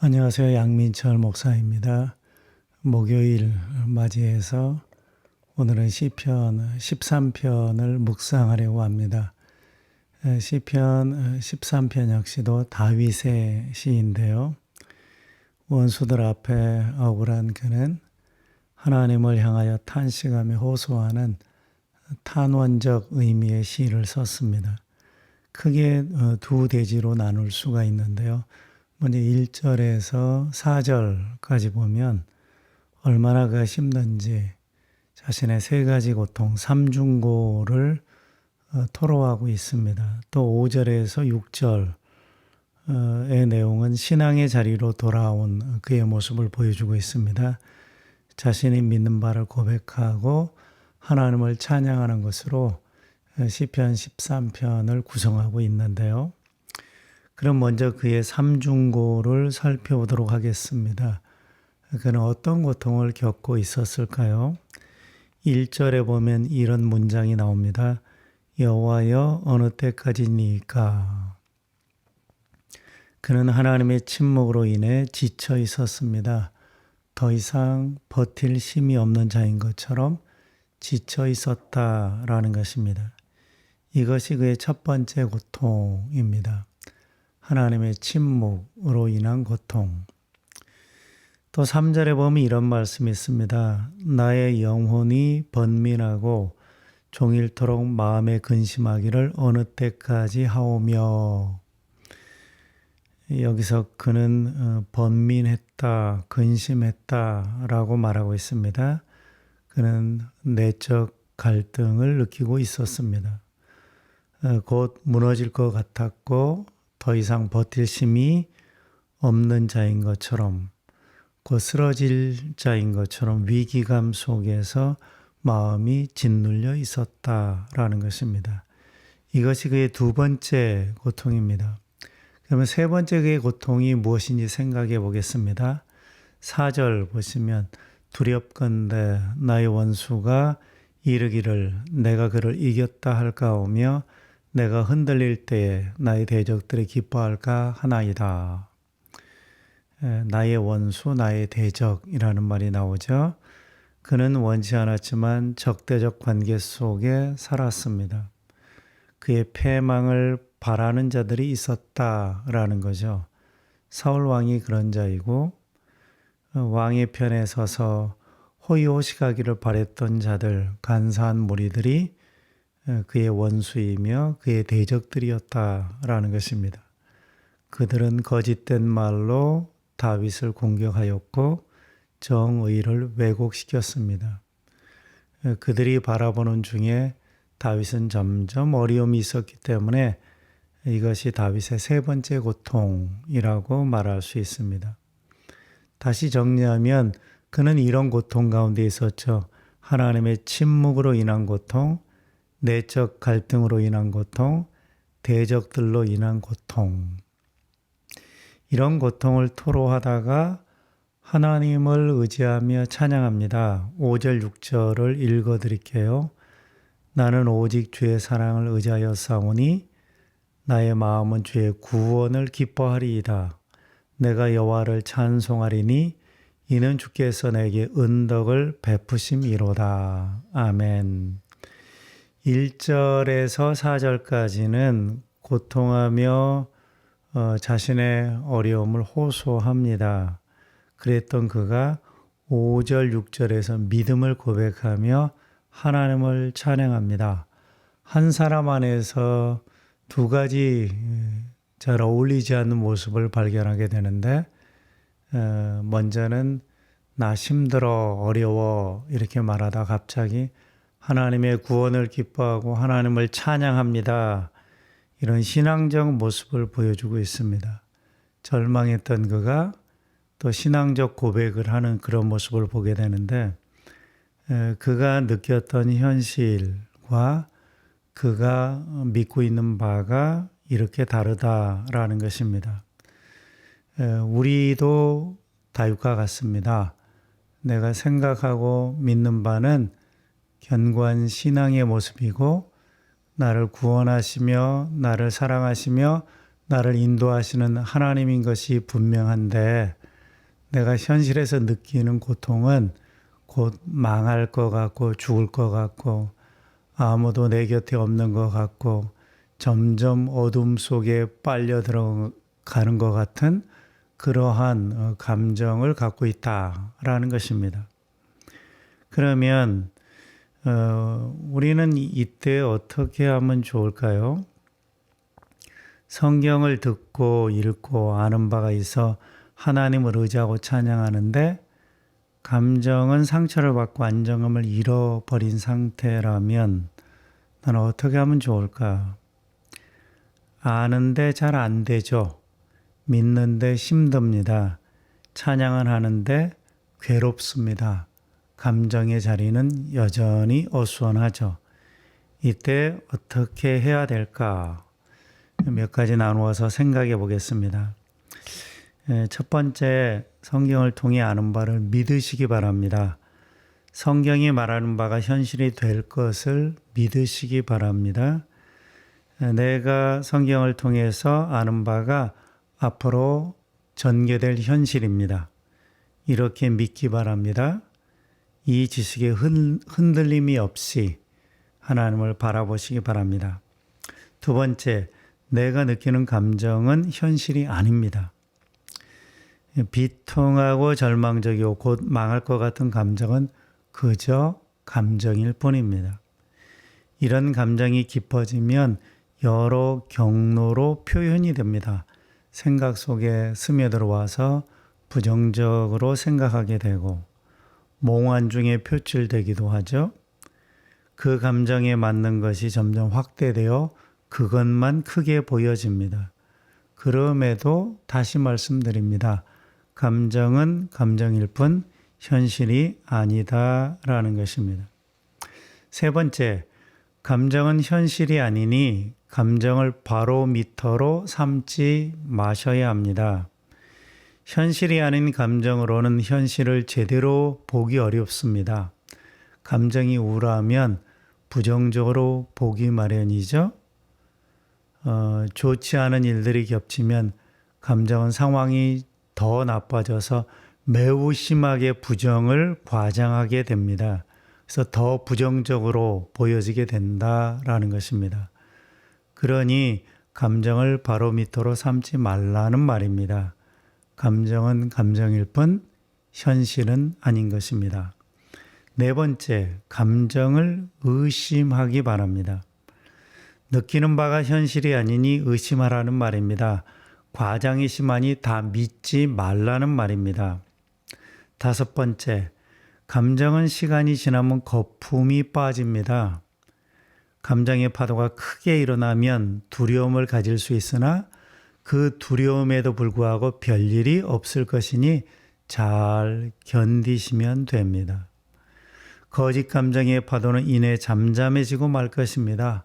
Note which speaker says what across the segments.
Speaker 1: 안녕하세요. 양민철 목사입니다. 목요일 맞이해서 오늘은 시편 13편을 묵상하려고 합니다. 시편 13편 역시도 다윗의 시인데요. 원수들 앞에 억울한 그는 하나님을 향하여 탄식하며 호소하는 탄원적 의미의 시를 썼습니다. 크게 두 대지로 나눌 수가 있는데요. 먼저 1절에서 4절까지 보면 얼마나 그 힘든지 자신의 세 가지 고통, 삼중고를 토로하고 있습니다. 또 5절에서 6절의 내용은 신앙의 자리로 돌아온 그의 모습을 보여주고 있습니다. 자신이 믿는 바를 고백하고 하나님을 찬양하는 것으로 시편 13편을 구성하고 있는데요. 그럼 먼저 그의 삼중고를 살펴보도록 하겠습니다. 그는 어떤 고통을 겪고 있었을까요? 1절에 보면 이런 문장이 나옵니다. 여호와여 어느 때까지니까. 그는 하나님의 침묵으로 인해 지쳐 있었습니다. 더 이상 버틸 힘이 없는 자인 것처럼 지쳐 있었다라는 것입니다. 이것이 그의 첫 번째 고통입니다. 하나님의 침묵으로 인한 고통. 또 3절에 보면 이런 말씀이 있습니다. 나의 영혼이 번민하고 종일토록 마음에 근심하기를 어느 때까지 하오며. 여기서 그는 번민했다, 근심했다라고 말하고 있습니다. 그는 내적 갈등을 느끼고 있었습니다. 곧 무너질 것 같았고 더 이상 버틸 힘이 없는 자인 것처럼, 곧 쓰러질 자인 것처럼 위기감 속에서 마음이 짓눌려 있었다라는 것입니다. 이것이 그의 두 번째 고통입니다. 그러면 세 번째 그의 고통이 무엇인지 생각해 보겠습니다. 4절 보시면 두렵건대 나의 원수가 이르기를 내가 그를 이겼다 할까오며 내가 흔들릴 때에 나의 대적들이 기뻐할까 하나이다. 나의 원수, 나의 대적이라는 말이 나오죠. 그는 원치 않았지만 적대적 관계 속에 살았습니다. 그의 패망을 바라는 자들이 있었다라는 거죠. 사울 왕이 그런 자이고 왕의 편에 서서 호의호식하기를 바랬던 자들, 간사한 무리들이 그의 원수이며 그의 대적들이었다라는 것입니다. 그들은 거짓된 말로 다윗을 공격하였고 정의를 왜곡시켰습니다. 그들이 바라보는 중에 다윗은 점점 어려움이 있었기 때문에 이것이 다윗의 세 번째 고통이라고 말할 수 있습니다. 다시 정리하면 그는 이런 고통 가운데 있었죠. 하나님의 침묵으로 인한 고통, 내적 갈등으로 인한 고통, 대적들로 인한 고통. 이런 고통을 토로하다가 하나님을 의지하며 찬양합니다. 5절, 6절을 읽어드릴게요. 나는 오직 주의 사랑을 의지하여 싸우니 나의 마음은 주의 구원을 기뻐하리이다. 내가 여호와를 찬송하리니 이는 주께서 내게 은덕을 베푸심이로다. 아멘. 1절에서 4절까지는 고통하며 자신의 어려움을 호소합니다. 그랬던 그가 5절, 6절에서 믿음을 고백하며 하나님을 찬양합니다. 한 사람 안에서 두 가지 잘 어울리지 않는 모습을 발견하게 되는데, 먼저는 나 힘들어, 어려워 이렇게 말하다 갑자기 하나님의 구원을 기뻐하고 하나님을 찬양합니다. 이런 신앙적 모습을 보여주고 있습니다. 절망했던 그가 또 신앙적 고백을 하는 그런 모습을 보게 되는데, 그가 느꼈던 현실과 그가 믿고 있는 바가 이렇게 다르다라는 것입니다. 우리도 다윗과 같습니다. 내가 생각하고 믿는 바는 견고한 신앙의 모습이고 나를 구원하시며 나를 사랑하시며 나를 인도하시는 하나님인 것이 분명한데 내가 현실에서 느끼는 고통은 곧 망할 것 같고 죽을 것 같고 아무도 내 곁에 없는 것 같고 점점 어둠 속에 빨려 들어가는 것 같은 그러한 감정을 갖고 있다라는 것입니다. 그러면 우리는 이때 어떻게 하면 좋을까요? 성경을 듣고 읽고 아는 바가 있어 하나님을 의지하고 찬양하는데 감정은 상처를 받고 안정감을 잃어버린 상태라면 나는 어떻게 하면 좋을까? 아는데 잘 안 되죠. 믿는데 힘듭니다. 찬양은 하는데 괴롭습니다. 감정의 자리는 여전히 어수선하죠. 이때 어떻게 해야 될까? 몇 가지 나누어서 생각해 보겠습니다. 첫 번째, 성경을 통해 아는 바를 믿으시기 바랍니다. 성경이 말하는 바가 현실이 될 것을 믿으시기 바랍니다. 내가 성경을 통해서 아는 바가 앞으로 전개될 현실입니다. 이렇게 믿기 바랍니다. 이 지식에 흔들림이 없이 하나님을 바라보시기 바랍니다. 두 번째, 내가 느끼는 감정은 현실이 아닙니다. 비통하고 절망적이고 곧 망할 것 같은 감정은 그저 감정일 뿐입니다. 이런 감정이 깊어지면 여러 경로로 표현이 됩니다. 생각 속에 스며들어와서 부정적으로 생각하게 되고 몽환 중에 표출되기도 하죠. 그 감정에 맞는 것이 점점 확대되어 그것만 크게 보여집니다. 그럼에도 다시 말씀드립니다. 감정은 감정일 뿐 현실이 아니다라는 것입니다. 세 번째, 감정은 현실이 아니니 감정을 바로미터로 삼지 마셔야 합니다. 현실이 아닌 감정으로는 현실을 제대로 보기 어렵습니다. 감정이 우울하면 부정적으로 보기 마련이죠. 좋지 않은 일들이 겹치면 감정은 상황이 더 나빠져서 매우 심하게 부정을 과장하게 됩니다. 그래서 더 부정적으로 보여지게 된다라는 것입니다. 그러니 감정을 바로미터로 삼지 말라는 말입니다. 감정은 감정일 뿐 현실은 아닌 것입니다. 네 번째, 감정을 의심하기 바랍니다. 느끼는 바가 현실이 아니니 의심하라는 말입니다. 과장이 심하니 다 믿지 말라는 말입니다. 다섯 번째, 감정은 시간이 지나면 거품이 빠집니다. 감정의 파도가 크게 일어나면 두려움을 가질 수 있으나 그 두려움에도 불구하고 별일이 없을 것이니 잘 견디시면 됩니다. 거짓 감정의 파도는 이내 잠잠해지고 말 것입니다.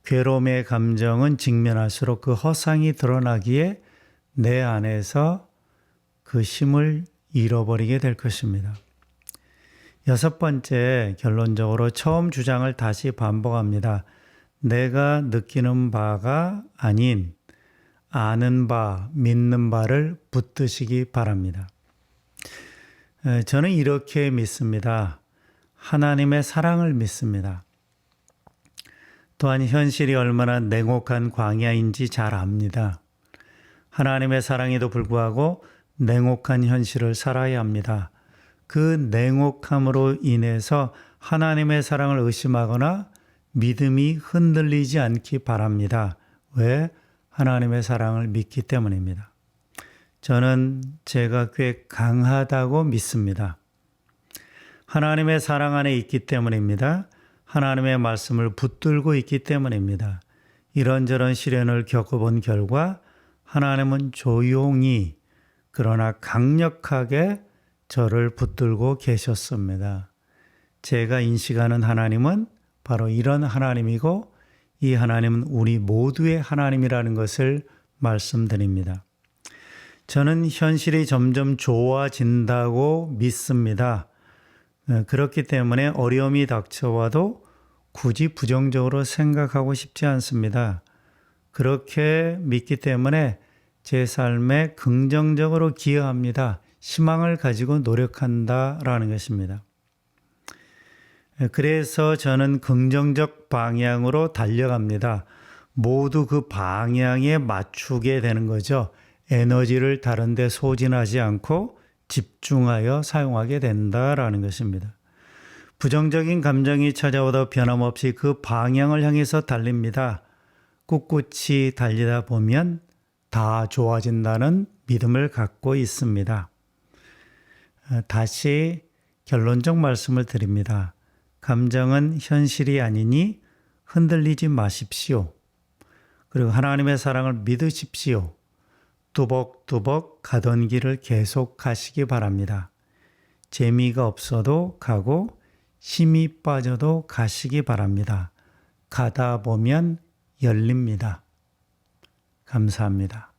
Speaker 1: 괴로움의 감정은 직면할수록 그 허상이 드러나기에 내 안에서 그 힘을 잃어버리게 될 것입니다. 여섯 번째, 결론적으로 처음 주장을 다시 반복합니다. 내가 느끼는 바가 아닌 아는 바, 믿는 바를 붙드시기 바랍니다. 저는 이렇게 믿습니다. 하나님의 사랑을 믿습니다. 또한 현실이 얼마나 냉혹한 광야인지 잘 압니다. 하나님의 사랑에도 불구하고 냉혹한 현실을 살아야 합니다. 그 냉혹함으로 인해서 하나님의 사랑을 의심하거나 믿음이 흔들리지 않기 바랍니다. 왜? 하나님의 사랑을 믿기 때문입니다. 저는 제가 꽤 강하다고 믿습니다. 하나님의 사랑 안에 있기 때문입니다. 하나님의 말씀을 붙들고 있기 때문입니다. 이런저런 시련을 겪어본 결과 하나님은 조용히 그러나 강력하게 저를 붙들고 계셨습니다. 제가 인식하는 하나님은 바로 이런 하나님이고 이 하나님은 우리 모두의 하나님이라는 것을 말씀드립니다. 저는 현실이 점점 좋아진다고 믿습니다. 그렇기 때문에 어려움이 닥쳐와도 굳이 부정적으로 생각하고 싶지 않습니다. 그렇게 믿기 때문에 제 삶에 긍정적으로 기여합니다. 희망을 가지고 노력한다라는 것입니다. 그래서 저는 긍정적 방향으로 달려갑니다. 모두 그 방향에 맞추게 되는 거죠. 에너지를 다른 데 소진하지 않고 집중하여 사용하게 된다라는 것입니다. 부정적인 감정이 찾아오다 변함없이 그 방향을 향해서 달립니다. 꿋꿋이 달리다 보면 다 좋아진다는 믿음을 갖고 있습니다. 다시 결론적 말씀을 드립니다. 감정은 현실이 아니니 흔들리지 마십시오. 그리고 하나님의 사랑을 믿으십시오. 뚜벅뚜벅 가던 길을 계속 가시기 바랍니다. 재미가 없어도 가고 힘이 빠져도 가시기 바랍니다. 가다 보면 열립니다. 감사합니다.